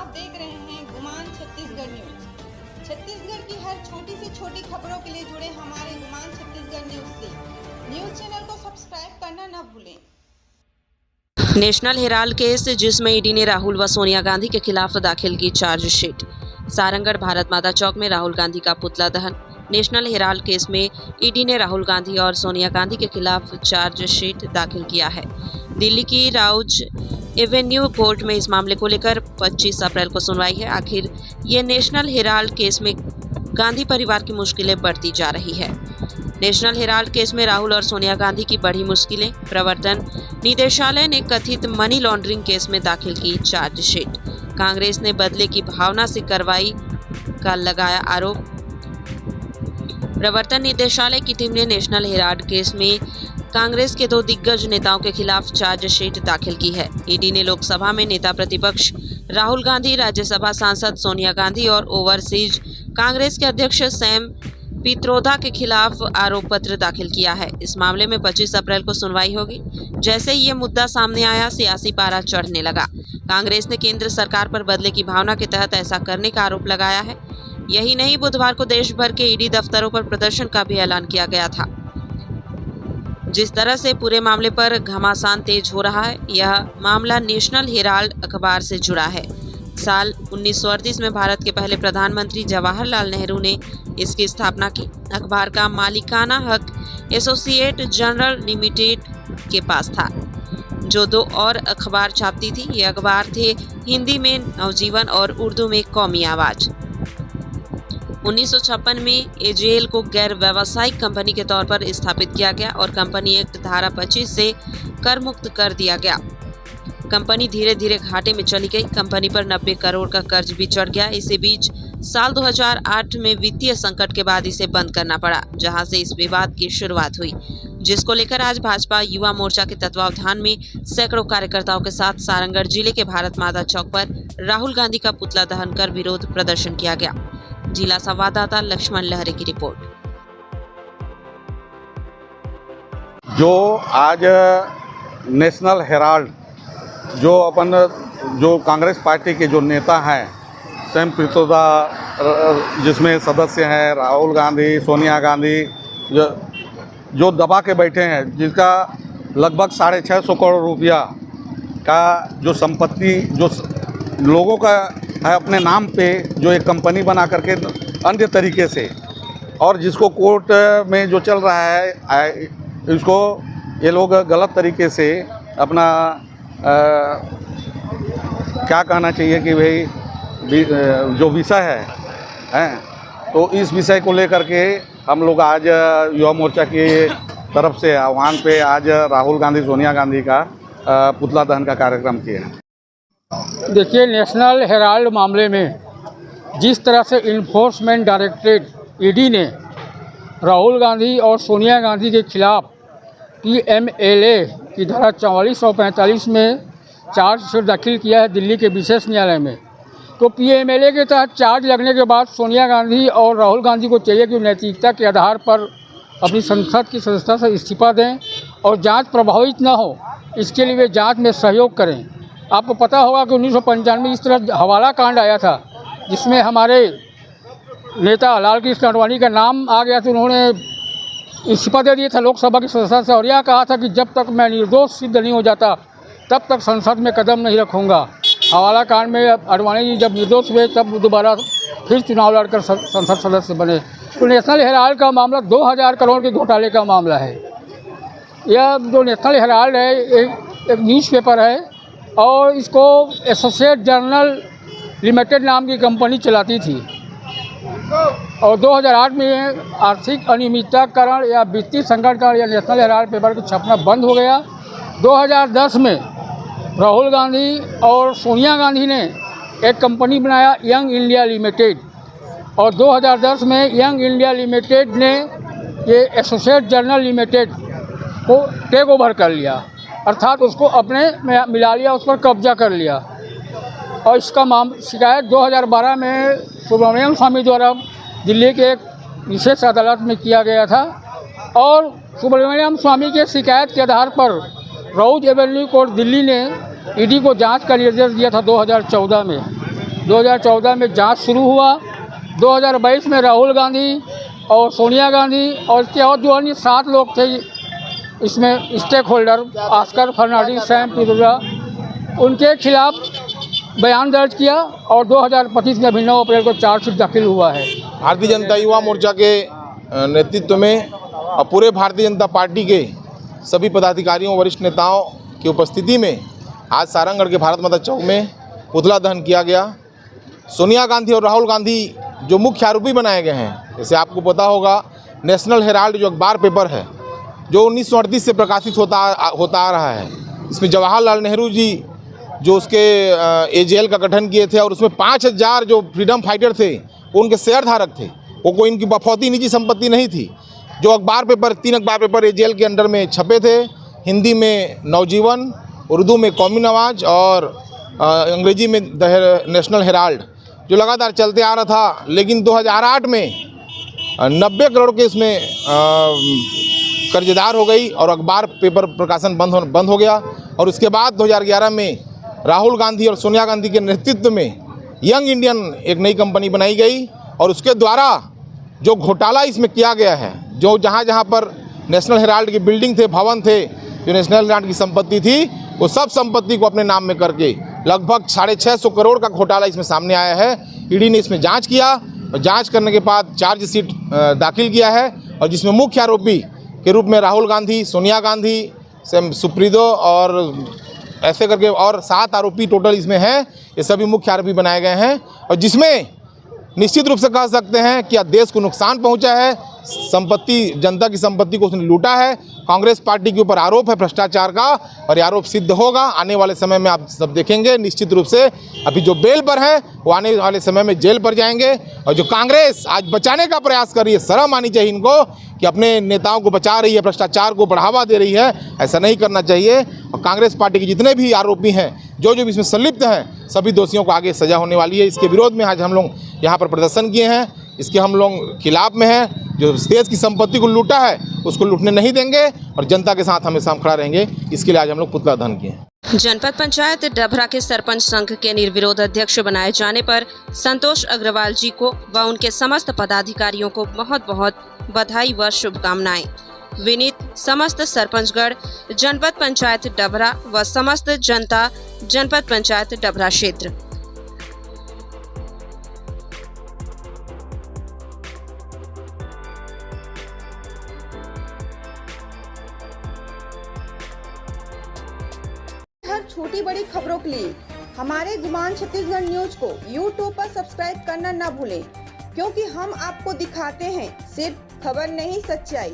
देख रहे हैं गुमान छत्तीसगढ़ न्यूज। छत्तीसगढ़ की हर छोटी से छोटी खबरों के लिए जुड़े हमारे गुमान छत्तीसगढ़ न्यूज से। न्यूज चैनल को सब्सक्राइब करना न भूलें। नेशनल हेराल्ड केस जिसमें ईडी ने राहुल व सोनिया गांधी के खिलाफ दाखिल की चार्जशीट। सारंगढ़ भारत माता चौक में राहुल गांधी का पुतला दहन। नेशनल हेराल्ड केस में ईडी ने राहुल गांधी और सोनिया गांधी के खिलाफ चार्जशीट दाखिल किया है। दिल्ली की राउज एवेन्यू कोर्ट में इस मामले को लेकर 25 अप्रैल को सुनवाई है। आखिर ये नेशनल हेराल्ड केस में गांधी परिवार की मुश्किलें बढ़ती जा रही है। नेशनल हेराल्ड केस में राहुल और सोनिया गांधी की बढ़ी मुश्किलें। प्रवर्तन निदेशालय ने कथित मनी लॉन्ड्रिंग केस में दाखिल की चार्जशीट। कांग्रेस ने बदले की भावना से कार्रवाई का लगाया आरोप। प्रवर्तन निदेशालय की टीम ने नेशनल हेराल्ड केस में कांग्रेस के 2 दिग्गज नेताओं के खिलाफ चार्जशीट दाखिल की है। ईडी ने लोकसभा में नेता प्रतिपक्ष राहुल गांधी, राज्यसभा सांसद सोनिया गांधी और ओवरसीज कांग्रेस के अध्यक्ष सैम पित्रोदा के खिलाफ आरोप पत्र दाखिल किया है। इस मामले में 25 अप्रैल को सुनवाई होगी। जैसे ही ये मुद्दा सामने आया, सियासी पारा चढ़ने लगा। कांग्रेस ने केंद्र सरकार पर बदले की भावना के तहत ऐसा करने का आरोप लगाया है। यही नहीं, बुधवार को देश भर के ईडी दफ्तरों पर प्रदर्शन का भी ऐलान किया गया था। जिस तरह से पूरे मामले पर घमासान तेज हो रहा है, यह मामला नेशनल हेराल्ड अखबार से जुड़ा है। साल 1938 में भारत के पहले प्रधानमंत्री जवाहरलाल नेहरू ने इसकी स्थापना की। अखबार का मालिकाना हक एसोसिएट जर्नल लिमिटेड के पास था, जो 2 और अखबार छापती थी। ये अखबार थे हिंदी में नवजीवन और उर्दू में कौमी आवाज। 1956 में एजेएल को गैर व्यावसायिक कंपनी के तौर पर स्थापित किया गया और कंपनी एक्ट धारा 25 से कर मुक्त कर दिया गया। कंपनी धीरे धीरे घाटे में चली गई। कंपनी पर 90 करोड़ का कर्ज भी चढ़ गया। इसी बीच साल 2008 में वित्तीय संकट के बाद इसे बंद करना पड़ा, जहां से इस विवाद की शुरुआत हुई, जिसको लेकर आज भाजपा युवा मोर्चा के तत्वावधान में सैकड़ों कार्यकर्ताओं के साथ सारंगढ़ जिले के भारत माता चौक पर राहुल गांधी का पुतला दहन कर विरोध प्रदर्शन किया गया। जिला संवाददाता लक्ष्मण लहरे की रिपोर्ट। जो आज नेशनल हेराल्ड जो कांग्रेस पार्टी के जो नेता हैं, सैम पित्रोदा जिसमें सदस्य हैं, राहुल गांधी, सोनिया गांधी, जो दबा के बैठे हैं, जिसका लगभग 650 करोड़ रुपया का जो संपत्ति जो लोगों का है अपने नाम पे, जो एक कंपनी बना करके अन्य तरीके से, और जिसको कोर्ट में जो चल रहा है, इसको ये लोग गलत तरीके से अपना क्या कहना चाहिए कि भाई जो विषय है, तो इस विषय को लेकर के हम लोग आज युवा मोर्चा की तरफ से आह्वान पे आज राहुल गांधी, सोनिया गांधी का पुतला दहन का कार्यक्रम किए हैं। देखिए, नेशनल हेराल्ड मामले में जिस तरह से इन्फोर्समेंट डायरेक्टरेट ईडी ने राहुल गांधी और सोनिया गांधी के खिलाफ पीएमएलए की धारा 44 और 45 में चार्जशीट दाखिल किया है दिल्ली के विशेष न्यायालय में, तो पीएमएलए के तहत चार्ज लगने के बाद सोनिया गांधी और राहुल गांधी को चाहिए कि नैतिकता के आधार पर अपनी संसद की सदस्यता से इस्तीफा दें और जांच प्रभावित न हो, इसके लिए वे जांच में सहयोग करें। आपको पता होगा कि 1995 में इस तरह हवाला कांड आया था, जिसमें हमारे नेता लाल कृष्ण आडवाणी का नाम आ गया, तो उन्होंने इस्तीफा दे दिया था लोकसभा की सदस्यता से, और यह कहा था कि जब तक मैं निर्दोष सिद्ध नहीं हो जाता तब तक संसद में कदम नहीं रखूँगा। हवाला कांड में आडवाणी जी जब निर्दोष हुए, तब दोबारा फिर चुनाव लड़कर संसद सदस्य बने। तो नेशनल हेराल्ड का मामला 2000 करोड़ के घोटाले का मामला है। यह जो नेशनल हेराल्ड है एक न्यूज़पेपर है, और इसको एसोसिएट जर्नल लिमिटेड नाम की कंपनी चलाती थी, और 2008 में आर्थिक अनियमितता के कारण या वित्तीय संकट के कारण या नेशनल हेराल्ड पेपर को छपना बंद हो गया। 2010 में राहुल गांधी और सोनिया गांधी ने एक कंपनी बनाया यंग इंडिया लिमिटेड, और 2010 में यंग इंडिया लिमिटेड ने ये एसोसिएट जर्नल लिमिटेड को टेक ओवर कर लिया, अर्थात उसको अपने में मिला लिया, उस पर कब्जा कर लिया। और इसका शिकायत 2012 में सुब्रमण्यम स्वामी द्वारा दिल्ली के एक विशेष अदालत में किया गया था, और सुब्रमण्यम स्वामी के शिकायत के आधार पर राउज एवेन्यू कोर्ट दिल्ली ने ईडी को जांच का निर्देश दिया था 2014 में। 2014 में जांच शुरू हुआ। 2022 में राहुल गांधी और सोनिया गांधी और इसके और जो अन्य 7 लोग थे इसमें स्टेक होल्डर, ऑस्कर फर्नांडिस, सैम पित्रोदा, उनके खिलाफ बयान दर्ज किया और 2025 में अभी 9 अप्रैल को चार्जशीट दाखिल हुआ है। भारतीय जनता युवा मोर्चा के नेतृत्व में और पूरे भारतीय जनता पार्टी के सभी पदाधिकारियों, वरिष्ठ नेताओं की उपस्थिति में आज सारंगगढ़ के भारत माता चौक में पुतला दहन किया गया। सोनिया गांधी और राहुल गांधी जो मुख्य आरोपी बनाए गए हैं, जैसे आपको पता होगा, नेशनल हेराल्ड जो अखबार पेपर है जो 1938 से प्रकाशित होता आ रहा है, इसमें जवाहरलाल नेहरू जी जो उसके एजेएल का गठन किए थे और उसमें 5000 जो फ्रीडम फाइटर थे वो उनके शेयर धारक थे। वो कोई इनकी बफौती निजी संपत्ति नहीं थी। जो अखबार पेपर 3 अखबार पेपर एजेएल के अंडर में छपे थे, हिंदी में नवजीवन, उर्दू में कौमी नवाज और अंग्रेजी में द नेशनल हेराल्ड, जो लगातार चलते आ रहा था। लेकिन 2008 में 90 करोड़ के इसमें कर्जदार हो गई और अखबार पेपर प्रकाशन बंद हो गया। और उसके बाद 2011 में राहुल गांधी और सोनिया गांधी के नेतृत्व में यंग इंडियन एक नई कंपनी बनाई गई और उसके द्वारा जो घोटाला इसमें किया गया है, जो जहाँ पर नेशनल हेराल्ड की बिल्डिंग थे, भवन थे, जो नेशनल हेराल्ड की संपत्ति थी, वो सब संपत्ति को अपने नाम में करके लगभग 650 करोड़ का घोटाला इसमें सामने आया है। ईडी ने इसमें जांच किया और जांच करने के बाद चार्जशीट दाखिल किया है और जिसमें मुख्य आरोपी के रूप में राहुल गांधी, सोनिया गांधी, सुप्रीदो और ऐसे करके और 7 आरोपी टोटल इसमें हैं। ये सभी मुख्य आरोपी बनाए गए हैं और जिसमें निश्चित रूप से कह सकते हैं कि देश को नुकसान पहुंचा है, संपत्ति, जनता की संपत्ति को उसने लूटा है। कांग्रेस पार्टी के ऊपर आरोप है भ्रष्टाचार का और ये आरोप सिद्ध होगा। आने वाले समय में आप सब देखेंगे निश्चित रूप से। अभी जो बेल पर हैं वो आने वाले समय में जेल पर जाएंगे। और जो कांग्रेस आज बचाने का प्रयास कर रही है, शर्म आनी चाहिए इनको कि अपने नेताओं को बचा रही है, भ्रष्टाचार को बढ़ावा दे रही है। ऐसा नहीं करना चाहिए। और कांग्रेस पार्टी के जितने भी आरोपी हैं, जो इसमें संलिप्त हैं, सभी दोषियों को आगे सजा होने वाली है। इसके विरोध में आज हम लोग यहाँ पर प्रदर्शन किए हैं। इसके हम लोग खिलाफ में हैं। जो देश की संपत्ति को लूटा है उसको लूटने नहीं देंगे और जनता के साथ हमेशा हम खड़ा रहेंगे। इसके लिए आज हम लोग पुतला दहन किए हैं। जनपद पंचायत डभरा के सरपंच संघ के निर्विरोध अध्यक्ष बनाए जाने पर संतोष अग्रवाल जी को व उनके समस्त पदाधिकारियों को बहुत बहुत बधाई व शुभकामनाएं। विनीत समस्त सरपंचगढ़, जनपद पंचायत डभरा व समस्त जनता जनपद पंचायत डभरा क्षेत्र। हर छोटी बड़ी खबरों के लिए हमारे गुमान छत्तीसगढ़ न्यूज को YouTube पर सब्सक्राइब करना न भूलें, क्योंकि हम आपको दिखाते हैं सिर्फ खबर नहीं, सच्चाई।